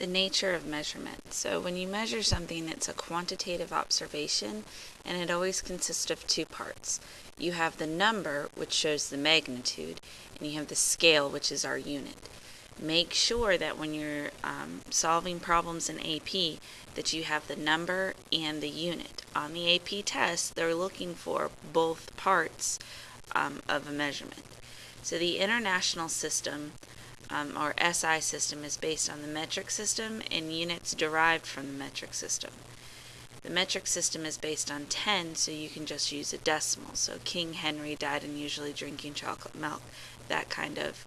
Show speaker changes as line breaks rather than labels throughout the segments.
The nature of measurement. So when you measure something, it's a quantitative observation, and it always consists of two parts. You have the number, which shows the magnitude, and you have the scale, which is our unit. Make sure that when you're solving problems in AP that you have the number and the unit. On the AP test, they're looking for both parts of a measurement. So the international system, or SI system, is based on the metric system and units derived from the metric system. The metric system is based on 10, so you can just use a decimal. So King Henry died unusually drinking chocolate milk, that kind of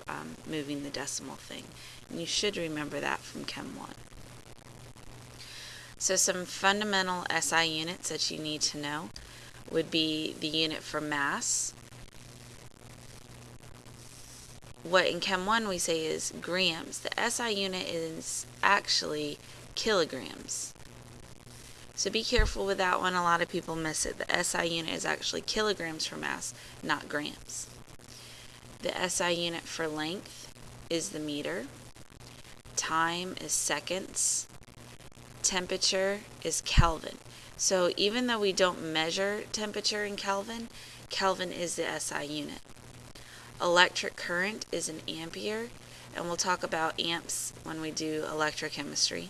moving the decimal thing. And you should remember that from Chem 1. So some fundamental SI units that you need to know would be the unit for mass. What in Chem 1 we say is grams. The SI unit is actually kilograms. So be careful with that one. A lot of people miss it. The SI unit is actually kilograms for mass, not grams. The SI unit for length is the meter. Time is seconds. Temperature is Kelvin. So even though we don't measure temperature in Kelvin, Kelvin is the SI unit. Electric current is an ampere, and we'll talk about amps when we do electrochemistry.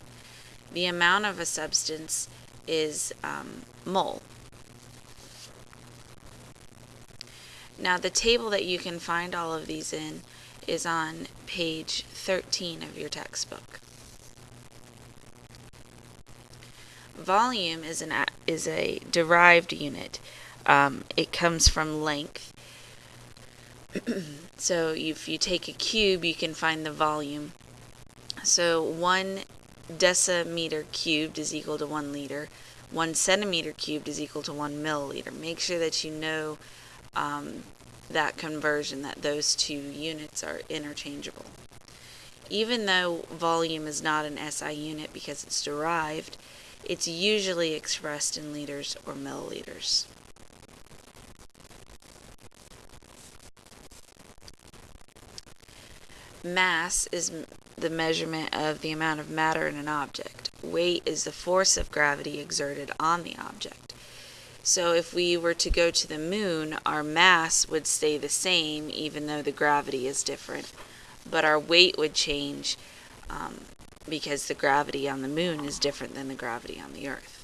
The amount of a substance is mole. Now the table that you can find all of these in is on page 13 of your textbook. Volume is a derived unit. It comes from length. So if you take a cube, you can find the volume. So 1 decimeter cubed is equal to 1 liter. 1 centimeter cubed is equal to 1 milliliter. Make sure that you know that conversion, that those two units are interchangeable. Even though volume is not an SI unit because it's derived, it's usually expressed in liters or milliliters. Mass is the measurement of the amount of matter in an object. Weight is the force of gravity exerted on the object. So if we were to go to the moon, our mass would stay the same even though the gravity is different, but our weight would change because the gravity on the moon is different than the gravity on the Earth.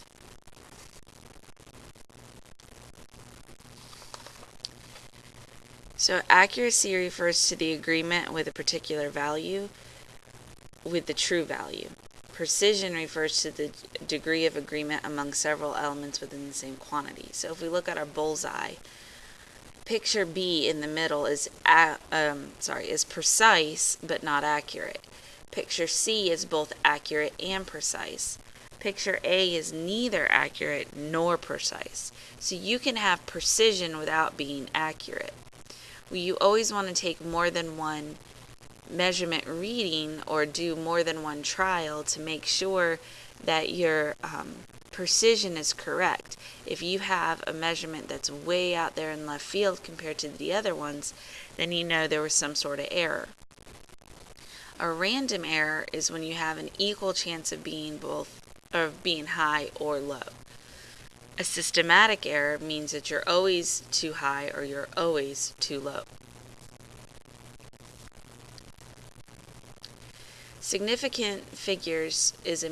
So accuracy refers to the agreement with a particular value with the true value. Precision refers to the degree of agreement among several elements within the same quantity. So if we look at our bullseye, picture B in the middle is precise but not accurate. Picture C is both accurate and precise. Picture A is neither accurate nor precise. So you can have precision without being accurate. You always want to take more than one measurement reading or do more than one trial to make sure that your precision is correct. If you have a measurement that's way out there in left field compared to the other ones, then you know there was some sort of error. A random error is when you have an equal chance of being high or low. A systematic error means that you're always too high or you're always too low. Significant figures are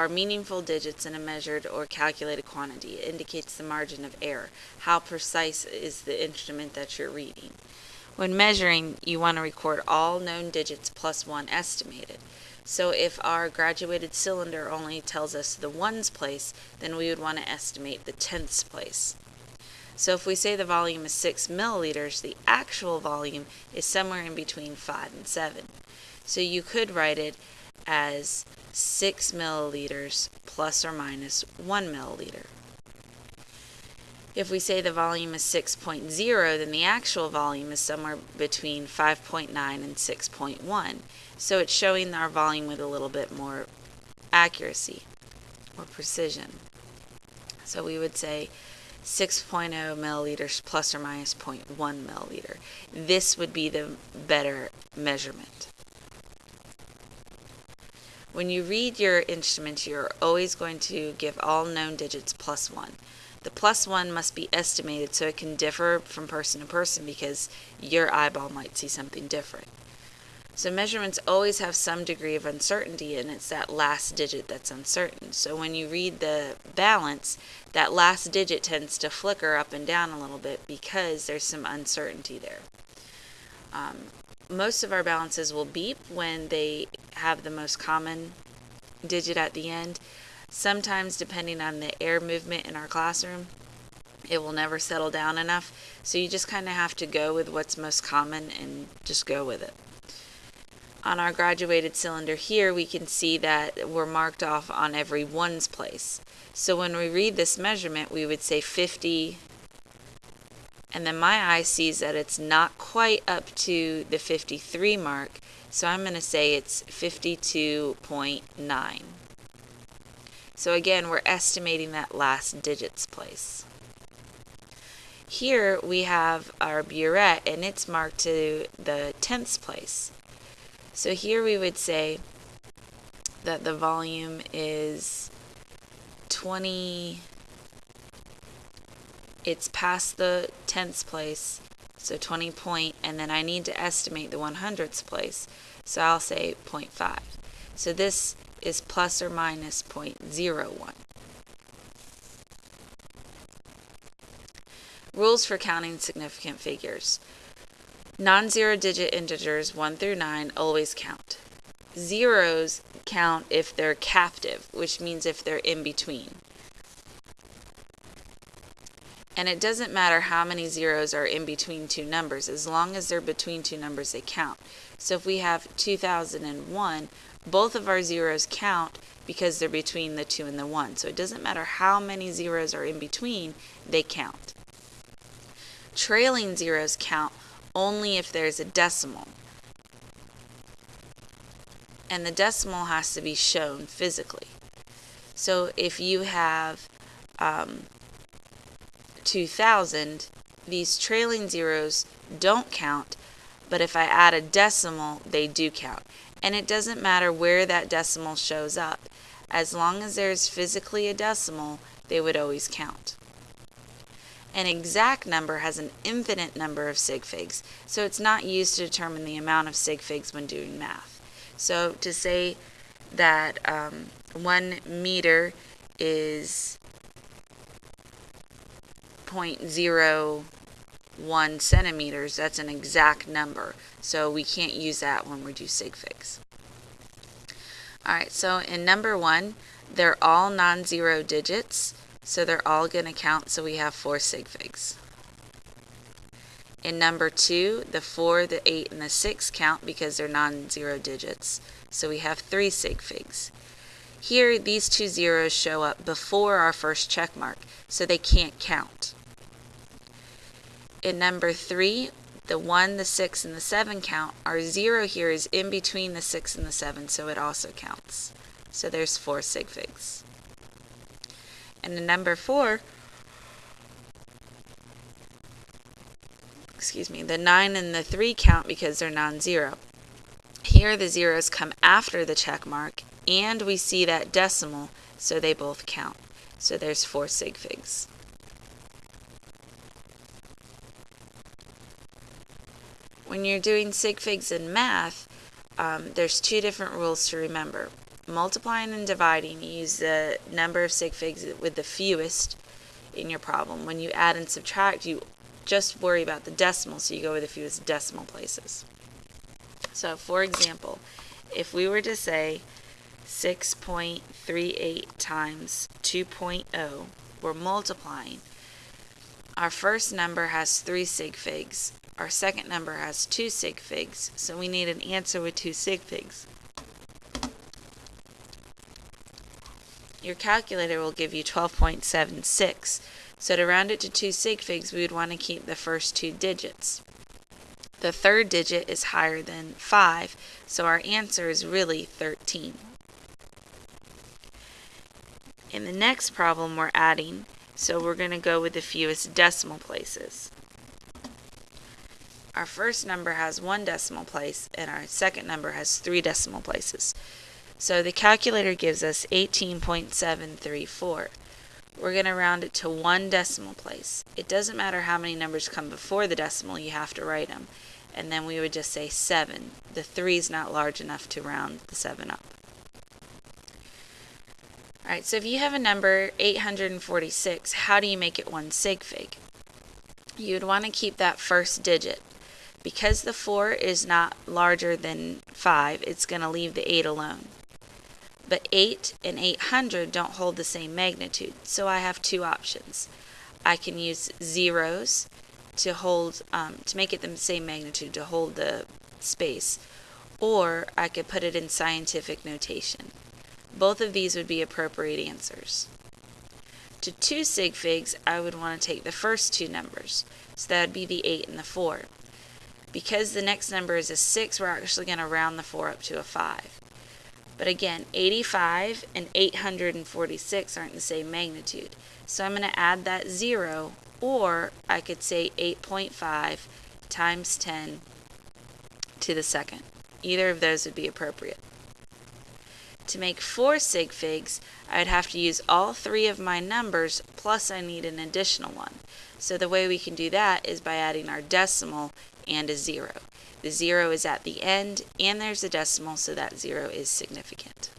meaningful digits in a measured or calculated quantity. It indicates the margin of error. How precise is the instrument that you're reading? When measuring, you want to record all known digits plus one estimated. So if our graduated cylinder only tells us the ones place, then we would want to estimate the tenths place. So if we say the volume is 6 milliliters, the actual volume is somewhere in between 5 and 7. So you could write it as 6 milliliters plus or minus 1 milliliter. If we say the volume is 6.0, then the actual volume is somewhere between 5.9 and 6.1. So it's showing our volume with a little bit more accuracy or precision. So we would say 6.0 milliliters plus or minus 0.1 milliliter. This would be the better measurement. When you read your instrument, you're always going to give all known digits plus 1. The plus 1 must be estimated so it can differ from person to person because your eyeball might see something different. So measurements always have some degree of uncertainty, and it's that last digit that's uncertain. So when you read the balance, that last digit tends to flicker up and down a little bit because there's some uncertainty there. Most of our balances will beep when they have the most common digit at the end. Sometimes, depending on the air movement in our classroom, it will never settle down enough. So you just kind of have to go with what's most common and just go with it. On our graduated cylinder here, we can see that we're marked off on every ones place. So when we read this measurement, we would say 50, and then my eye sees that it's not quite up to the 53 mark, so I'm going to say it's 52.9. So again, we're estimating that last digit's place. Here we have our burette, and it's marked to the tenths place. So here we would say that the volume is 20, it's past the tenths place, so 20 point, and then I need to estimate the 100ths place, so I'll say 0.5. So this is plus or minus 0.01. Rules for counting significant figures. Non-zero digit integers 1 through 9 always count. Zeros count if they're captive, which means if they're in between. And it doesn't matter how many zeros are in between two numbers. As long as they're between two numbers, they count. So if we have 2001, both of our zeros count because they're between the 2 and the 1. So it doesn't matter how many zeros are in between, they count. Trailing zeros count only if there's a decimal. And the decimal has to be shown physically. So if you have 2000, these trailing zeros don't count, but if I add a decimal, they do count. And it doesn't matter where that decimal shows up. As long as there's physically a decimal, they would always count. An exact number has an infinite number of sig figs, so it's not used to determine the amount of sig figs when doing math. So to say that 1 meter is 0.01 centimeters, that's an exact number, so we can't use that when we do sig figs. Alright, so in number 1, they're all non-zero digits. So they're all going to count, so we have 4 sig figs. In number 2, the 4, the 8, and the 6 count because they're non-zero digits, so we have 3 sig figs. Here, these two zeros show up before our first check mark, so they can't count. In number 3, the 1, the 6, and the 7 count. Our 0 here is in between the 6 and the 7, so it also counts. So there's 4 sig figs. And in number 4, the 9 and the 3 count because they're non-zero. Here the zeros come after the check mark, and we see that decimal, so they both count. So there's 4 sig figs. When you're doing sig figs in math, there's 2 different rules to remember. Multiplying and dividing, you use the number of sig figs with the fewest in your problem. When you add and subtract, you just worry about the decimal, so you go with the fewest decimal places. So, for example, if we were to say 6.38 times 2.0, we're multiplying. Our first number has 3 sig figs. Our second number has 2 sig figs, so we need an answer with 2 sig figs. Your calculator will give you 12.76. So to round it to 2 sig figs, we would want to keep the first 2 digits. The third digit is higher than 5, so our answer is really 13. In the next problem, we're adding, so we're going to go with the fewest decimal places. Our first number has 1 decimal place, and our second number has 3 decimal places. So the calculator gives us 18.734. We're going to round it to one decimal place. It doesn't matter how many numbers come before the decimal, you have to write them. And then we would just say 7. The 3 is not large enough to round the 7 up. Alright, so if you have a number 846, how do you make it one sig fig? You'd want to keep that first digit. Because the 4 is not larger than 5, it's going to leave the 8 alone. But 8 and 800 don't hold the same magnitude, so I have two options. I can use zeros to hold, to make it the same magnitude, to hold the space, or I could put it in scientific notation. Both of these would be appropriate answers. To 2 sig figs, I would want to take the first two numbers, so that would be the 8 and the 4. Because the next number is a 6, we're actually going to round the 4 up to a 5. But again, 85 and 846 aren't the same magnitude, so I'm going to add that 0, or I could say 8.5 times 10 to the second. Either of those would be appropriate. To make 4 sig figs, I would have to use all 3 of my numbers, plus I need an additional one. So the way we can do that is by adding our decimal and a 0. The 0 is at the end, and there's a decimal, so that 0 is significant.